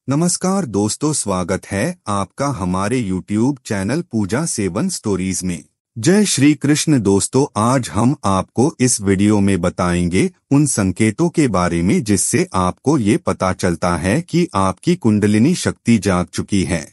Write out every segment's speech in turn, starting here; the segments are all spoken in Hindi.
नमस्कार दोस्तों, स्वागत है आपका हमारे YouTube चैनल पूजा सेवन स्टोरीज में। जय श्री कृष्ण दोस्तों, आज हम आपको इस वीडियो में बताएंगे उन संकेतों के बारे में जिससे आपको ये पता चलता है कि आपकी कुंडलिनी शक्ति जाग चुकी है।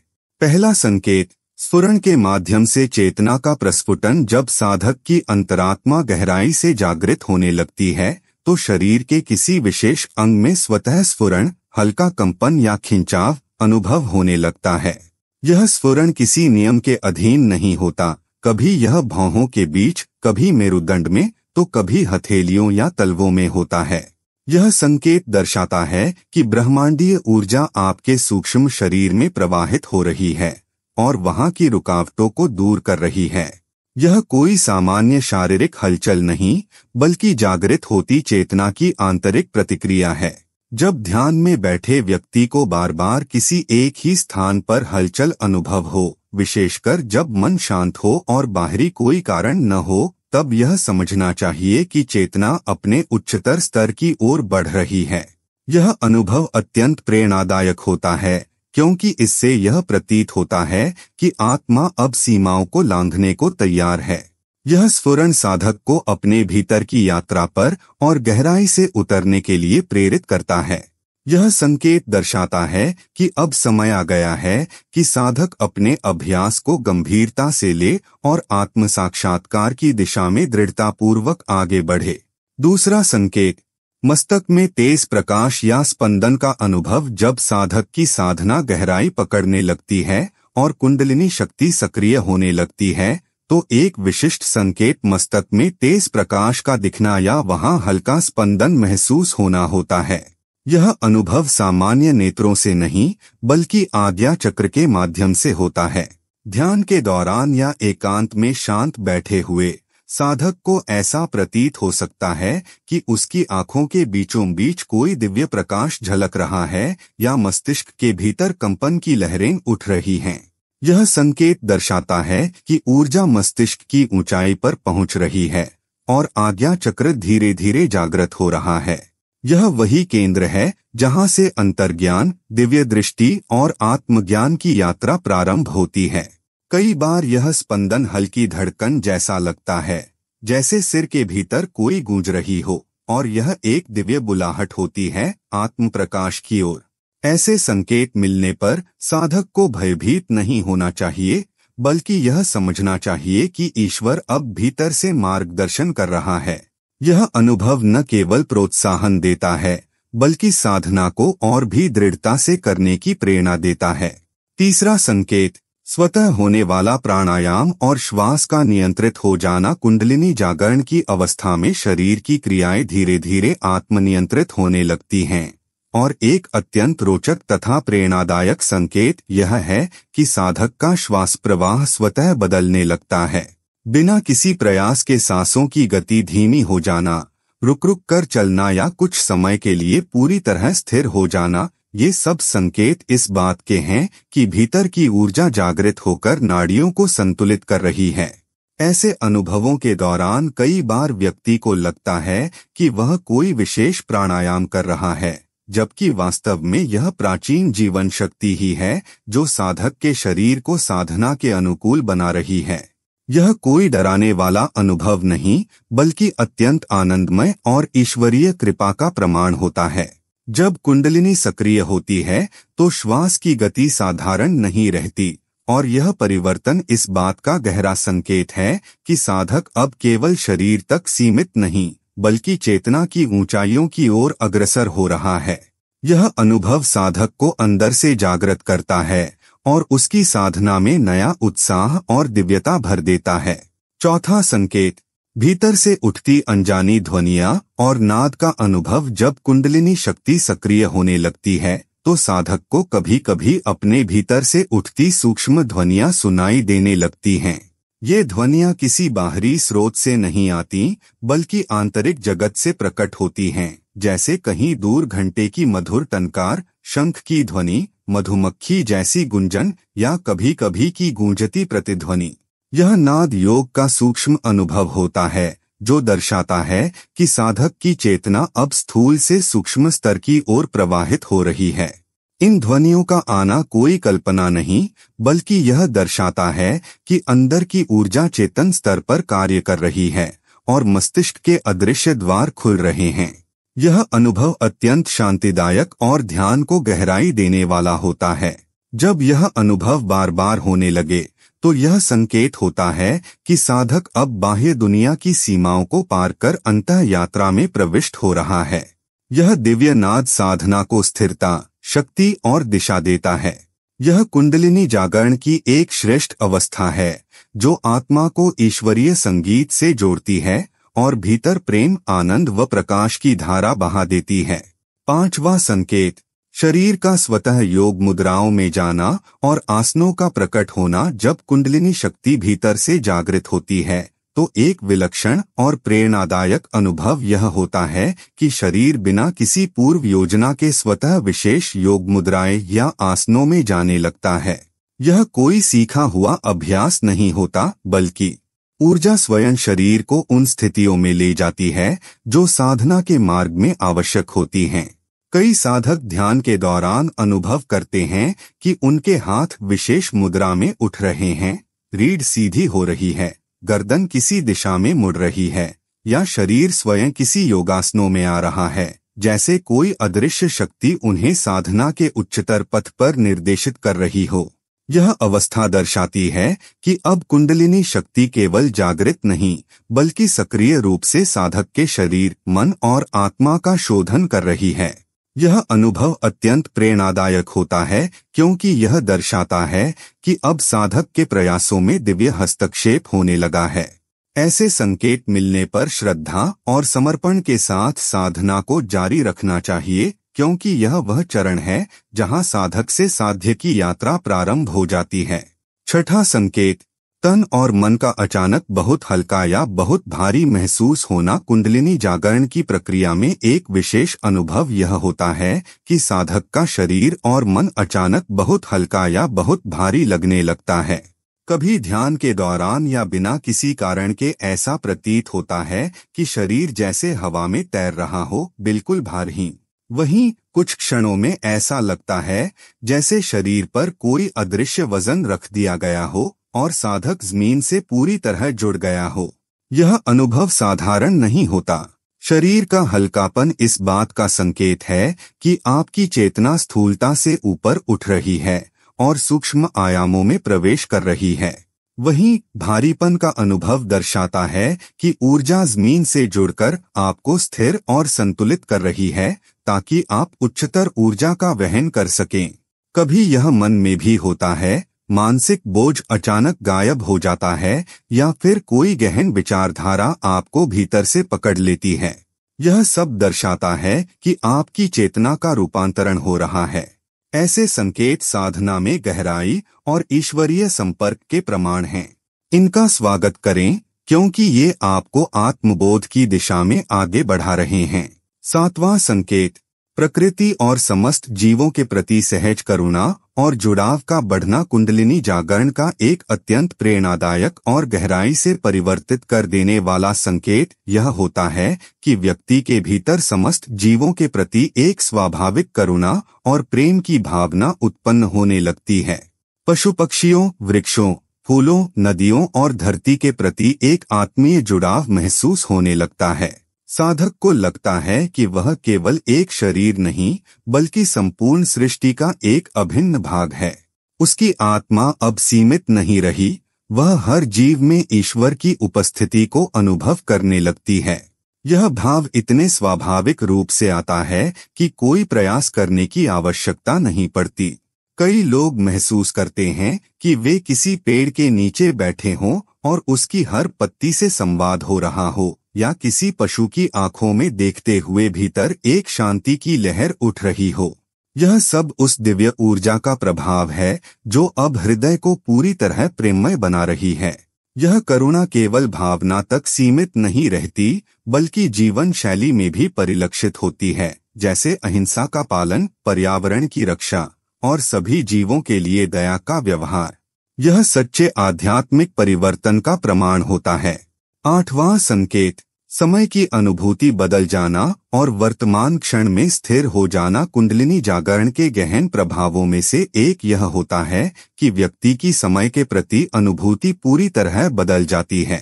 पहला संकेत, स्फुरण के माध्यम से चेतना का प्रस्फुटन। जब साधक की अंतरात्मा गहराई से जागृत होने लगती है तो शरीर के किसी विशेष अंग में स्वतः स्फुरण, हल्का कंपन या खिंचाव अनुभव होने लगता है। यह स्फुरण किसी नियम के अधीन नहीं होता, कभी यह भौहों के बीच, कभी मेरुदंड में तो कभी हथेलियों या तलवों में होता है। यह संकेत दर्शाता है कि ब्रह्मांडीय ऊर्जा आपके सूक्ष्म शरीर में प्रवाहित हो रही है और वहां की रुकावटों को दूर कर रही है। यह कोई सामान्य शारीरिक हलचल नहीं, बल्कि जागृत होती चेतना की आंतरिक प्रतिक्रिया है। जब ध्यान में बैठे व्यक्ति को बार बार किसी एक ही स्थान पर हलचल अनुभव हो, विशेषकर जब मन शांत हो और बाहरी कोई कारण न हो, तब यह समझना चाहिए कि चेतना अपने उच्चतर स्तर की ओर बढ़ रही है। यह अनुभव अत्यंत प्रेरणादायक होता है, क्योंकि इससे यह प्रतीत होता है कि आत्मा अब सीमाओं को लांघने को तैयार है। यह स्फुरण साधक को अपने भीतर की यात्रा पर और गहराई से उतरने के लिए प्रेरित करता है। यह संकेत दर्शाता है कि अब समय आ गया है कि साधक अपने अभ्यास को गंभीरता से ले और आत्म साक्षात्कार की दिशा में दृढ़तापूर्वक आगे बढ़े। दूसरा संकेत, मस्तक में तेज प्रकाश या स्पंदन का अनुभव। जब साधक की साधना गहराई पकड़ने लगती है और कुंडलिनी शक्ति सक्रिय होने लगती है तो एक विशिष्ट संकेत मस्तक में तेज प्रकाश का दिखना या वहां हल्का स्पंदन महसूस होना होता है। यह अनुभव सामान्य नेत्रों से नहीं, बल्कि आज्ञा चक्र के माध्यम से होता है। ध्यान के दौरान या एकांत में शांत बैठे हुए साधक को ऐसा प्रतीत हो सकता है कि उसकी आंखों के बीचों बीच कोई दिव्य प्रकाश झलक रहा है या मस्तिष्क के भीतर कंपन की लहरें उठ रही हैं। यह संकेत दर्शाता है कि ऊर्जा मस्तिष्क की ऊंचाई पर पहुंच रही है और आज्ञा चक्र धीरे धीरे जागृत हो रहा है। यह वही केंद्र है जहां से अंतर्ज्ञान, दिव्य दृष्टि और आत्मज्ञान की यात्रा प्रारंभ होती है। कई बार यह स्पंदन हल्की धड़कन जैसा लगता है, जैसे सिर के भीतर कोई गूंज रही हो, और यह एक दिव्य बुलाहट होती है आत्म प्रकाश की ओर। ऐसे संकेत मिलने पर साधक को भयभीत नहीं होना चाहिए, बल्कि यह समझना चाहिए कि ईश्वर अब भीतर से मार्गदर्शन कर रहा है। यह अनुभव न केवल प्रोत्साहन देता है, बल्कि साधना को और भी दृढ़ता से करने की प्रेरणा देता है। तीसरा संकेत, स्वतः होने वाला प्राणायाम और श्वास का नियंत्रित हो जाना। कुंडलिनी जागरण की अवस्था में शरीर की क्रियाएं धीरे धीरे आत्मनियंत्रित होने लगती हैं, और एक अत्यंत रोचक तथा प्रेरणादायक संकेत यह है कि साधक का श्वास प्रवाह स्वतः बदलने लगता है। बिना किसी प्रयास के सांसों की गति धीमी हो जाना, रुक रुक कर चलना या कुछ समय के लिए पूरी तरह स्थिर हो जाना, ये सब संकेत इस बात के हैं कि भीतर की ऊर्जा जागृत होकर नाड़ियों को संतुलित कर रही है। ऐसे अनुभवों के दौरान कई बार व्यक्ति को लगता है कि वह कोई विशेष प्राणायाम कर रहा है, जबकि वास्तव में यह प्राचीन जीवन शक्ति ही है जो साधक के शरीर को साधना के अनुकूल बना रही है। यह कोई डराने वाला अनुभव नहीं, बल्कि अत्यंत आनंदमय और ईश्वरीय कृपा का प्रमाण होता है। जब कुंडलिनी सक्रिय होती है तो श्वास की गति साधारण नहीं रहती, और यह परिवर्तन इस बात का गहरा संकेत है कि साधक अब केवल शरीर तक सीमित नहीं, बल्कि चेतना की ऊंचाइयों की ओर अग्रसर हो रहा है। यह अनुभव साधक को अंदर से जागृत करता है और उसकी साधना में नया उत्साह और दिव्यता भर देता है। चौथा संकेत, भीतर से उठती अनजानी ध्वनियां और नाद का अनुभव। जब कुंडलिनी शक्ति सक्रिय होने लगती है तो साधक को कभी कभी अपने भीतर से उठती सूक्ष्म ध्वनियां सुनाई देने लगती हैं। ये ध्वनियां किसी बाहरी स्रोत से नहीं आती, बल्कि आंतरिक जगत से प्रकट होती हैं, जैसे कहीं दूर घंटे की मधुर टनकार, शंख की ध्वनि, मधुमक्खी जैसी गुंजन या कभी कभी की गूंजती प्रतिध्वनि। यह नाद योग का सूक्ष्म अनुभव होता है, जो दर्शाता है कि साधक की चेतना अब स्थूल से सूक्ष्म स्तर की ओर प्रवाहित हो रही है। इन ध्वनियों का आना कोई कल्पना नहीं, बल्कि यह दर्शाता है कि अंदर की ऊर्जा चेतन स्तर पर कार्य कर रही है और मस्तिष्क के अदृश्य द्वार खुल रहे हैं। यह अनुभव अत्यंत शांतिदायक और ध्यान को गहराई देने वाला होता है। जब यह अनुभव बार बार होने लगे तो यह संकेत होता है कि साधक अब बाह्य दुनिया की सीमाओं को पार कर अंतः यात्रा में प्रविष्ट हो रहा है। यह दिव्य नाद साधना को स्थिरता, शक्ति और दिशा देता है। यह कुंडलिनी जागरण की एक श्रेष्ठ अवस्था है जो आत्मा को ईश्वरीय संगीत से जोड़ती है और भीतर प्रेम, आनंद व प्रकाश की धारा बहा देती है। 5वां संकेत, शरीर का स्वतः योग मुद्राओं में जाना और आसनों का प्रकट होना। जब कुंडलिनी शक्ति भीतर से जागृत होती है तो एक विलक्षण और प्रेरणादायक अनुभव यह होता है कि शरीर बिना किसी पूर्व योजना के स्वतः विशेष योग मुद्राएं या आसनों में जाने लगता है। यह कोई सीखा हुआ अभ्यास नहीं होता, बल्कि ऊर्जा स्वयं शरीर को उन स्थितियों में ले जाती है जो साधना के मार्ग में आवश्यक होती हैं। कई साधक ध्यान के दौरान अनुभव करते हैं कि उनके हाथ विशेष मुद्रा में उठ रहे हैं, रीढ़ सीधी हो रही है, गर्दन किसी दिशा में मुड़ रही है या शरीर स्वयं किसी योगासनों में आ रहा है, जैसे कोई अदृश्य शक्ति उन्हें साधना के उच्चतर पथ पर निर्देशित कर रही हो। यह अवस्था दर्शाती है कि अब कुंडलिनी शक्ति केवल जागृत नहीं, बल्कि सक्रिय रूप से साधक के शरीर, मन और आत्मा का शोधन कर रही है। यह अनुभव अत्यंत प्रेरणादायक होता है क्योंकि यह दर्शाता है कि अब साधक के प्रयासों में दिव्य हस्तक्षेप होने लगा है। ऐसे संकेत मिलने पर श्रद्धा और समर्पण के साथ साधना को जारी रखना चाहिए, क्योंकि यह वह चरण है जहां साधक से साध्य की यात्रा प्रारंभ हो जाती है। 6वां संकेत, तन और मन का अचानक बहुत हल्का या बहुत भारी महसूस होना। कुंडलिनी जागरण की प्रक्रिया में एक विशेष अनुभव यह होता है कि साधक का शरीर और मन अचानक बहुत हल्का या बहुत भारी लगने लगता है। कभी ध्यान के दौरान या बिना किसी कारण के ऐसा प्रतीत होता है कि शरीर जैसे हवा में तैर रहा हो, बिल्कुल भारहीन। वहीं कुछ क्षणों में ऐसा लगता है जैसे शरीर पर कोई अदृश्य वजन रख दिया गया हो और साधक जमीन से पूरी तरह जुड़ गया हो। यह अनुभव साधारण नहीं होता। शरीर का हल्कापन इस बात का संकेत है कि आपकी चेतना स्थूलता से ऊपर उठ रही है और सूक्ष्म आयामों में प्रवेश कर रही है। वहीं भारीपन का अनुभव दर्शाता है कि ऊर्जा जमीन से जुड़कर आपको स्थिर और संतुलित कर रही है ताकि आप उच्चतर ऊर्जा का वहन कर सकें। कभी यह मन में भी होता है, मानसिक बोझ अचानक गायब हो जाता है या फिर कोई गहन विचारधारा आपको भीतर से पकड़ लेती है। यह सब दर्शाता है कि आपकी चेतना का रूपांतरण हो रहा है। ऐसे संकेत साधना में गहराई और ईश्वरीय संपर्क के प्रमाण हैं। इनका स्वागत करें क्योंकि ये आपको आत्मबोध की दिशा में आगे बढ़ा रहे हैं। 7वां संकेत, प्रकृति और समस्त जीवों के प्रति सहज करुणा और जुड़ाव का बढ़ना। कुंडलिनी जागरण का एक अत्यंत प्रेरणादायक और गहराई से परिवर्तित कर देने वाला संकेत यह होता है कि व्यक्ति के भीतर समस्त जीवों के प्रति एक स्वाभाविक करुणा और प्रेम की भावना उत्पन्न होने लगती है। पशु पक्षियों, वृक्षों, फूलों, नदियों और धरती के प्रति एक आत्मीय जुड़ाव महसूस होने लगता है। साधक को लगता है कि वह केवल एक शरीर नहीं, बल्कि संपूर्ण सृष्टि का एक अभिन्न भाग है। उसकी आत्मा अब सीमित नहीं रही, वह हर जीव में ईश्वर की उपस्थिति को अनुभव करने लगती है। यह भाव इतने स्वाभाविक रूप से आता है कि कोई प्रयास करने की आवश्यकता नहीं पड़ती। कई लोग महसूस करते हैं कि वे किसी पेड़ के नीचे बैठे हों और उसकी हर पत्ती से संवाद हो रहा हो, या किसी पशु की आंखों में देखते हुए भीतर एक शांति की लहर उठ रही हो। यह सब उस दिव्य ऊर्जा का प्रभाव है जो अब हृदय को पूरी तरह प्रेममय बना रही है। यह करुणा केवल भावना तक सीमित नहीं रहती, बल्कि जीवन शैली में भी परिलक्षित होती है, जैसे अहिंसा का पालन, पर्यावरण की रक्षा और सभी जीवों के लिए दया का व्यवहार। यह सच्चे आध्यात्मिक परिवर्तन का प्रमाण होता है। 8वां संकेत, समय की अनुभूति बदल जाना और वर्तमान क्षण में स्थिर हो जाना कुंडलिनी जागरण के गहन प्रभावों में से एक यह होता है कि व्यक्ति की समय के प्रति अनुभूति पूरी तरह बदल जाती है।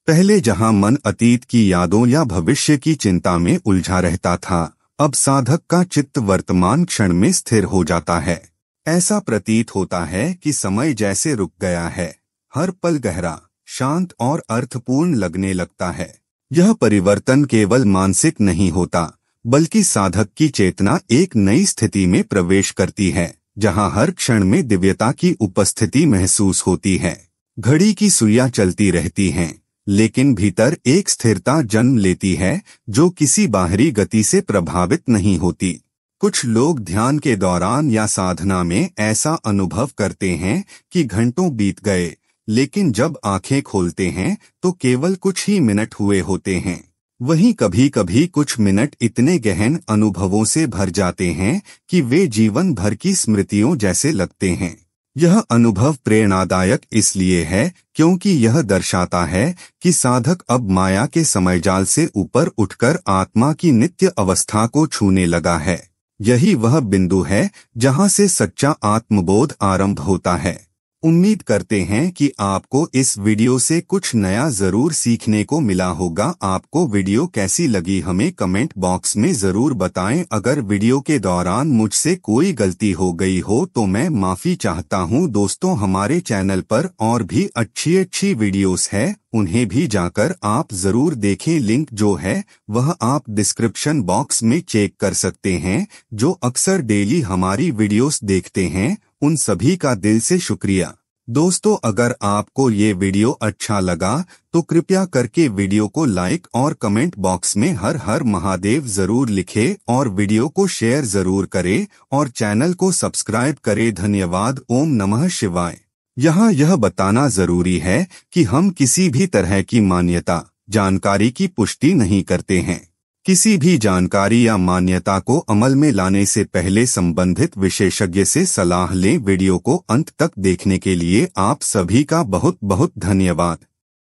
पहले जहां मन अतीत की यादों या भविष्य की चिंता में उलझा रहता था, अब साधक का चित्त वर्तमान क्षण में स्थिर हो जाता है। ऐसा प्रतीत होता है कि समय जैसे रुक गया है। हर पल गहरा, शांत और अर्थपूर्ण लगने लगता है। यह परिवर्तन केवल मानसिक नहीं होता, बल्कि साधक की चेतना एक नई स्थिति में प्रवेश करती है, जहां हर क्षण में दिव्यता की उपस्थिति महसूस होती है। घड़ी की सुइयां चलती रहती हैं, लेकिन भीतर एक स्थिरता जन्म लेती है जो किसी बाहरी गति से प्रभावित नहीं होती। कुछ लोग ध्यान के दौरान या साधना में ऐसा अनुभव करते हैं कि घंटों बीत गए, लेकिन जब आंखें खोलते हैं तो केवल कुछ ही मिनट हुए होते हैं। वहीं कभी कभी कुछ मिनट इतने गहन अनुभवों से भर जाते हैं कि वे जीवन भर की स्मृतियों जैसे लगते हैं। यह अनुभव प्रेरणादायक इसलिए है क्योंकि यह दर्शाता है कि साधक अब माया के समयजाल से ऊपर उठकर आत्मा की नित्य अवस्था को छूने लगा है। यही वह बिंदु है जहां से सच्चा आत्मबोध आरंभ होता है। उम्मीद करते हैं कि आपको इस वीडियो से कुछ नया जरूर सीखने को मिला होगा। आपको वीडियो कैसी लगी हमें कमेंट बॉक्स में जरूर बताएं। अगर वीडियो के दौरान मुझसे कोई गलती हो गई हो तो मैं माफी चाहता हूं। दोस्तों, हमारे चैनल पर और भी अच्छी वीडियोस है, उन्हें भी जाकर आप जरूर देखें। लिंक जो है वह आप डिस्क्रिप्शन बॉक्स में चेक कर सकते हैं। जो अक्सर डेली हमारी वीडियोस देखते हैं, उन सभी का दिल से शुक्रिया। दोस्तों, अगर आपको ये वीडियो अच्छा लगा तो कृपया करके वीडियो को लाइक और कमेंट बॉक्स में हर हर महादेव जरूर लिखें और वीडियो को शेयर जरूर करें और चैनल को सब्सक्राइब करें। धन्यवाद। ओम नमः शिवाय। यहाँ यह बताना जरूरी है कि हम किसी भी तरह की मान्यता, जानकारी की पुष्टि नहीं करते हैं। किसी भी जानकारी या मान्यता को अमल में लाने से पहले संबंधित विशेषज्ञ से सलाह लें। वीडियो को अंत तक देखने के लिए आप सभी का बहुत बहुत धन्यवाद।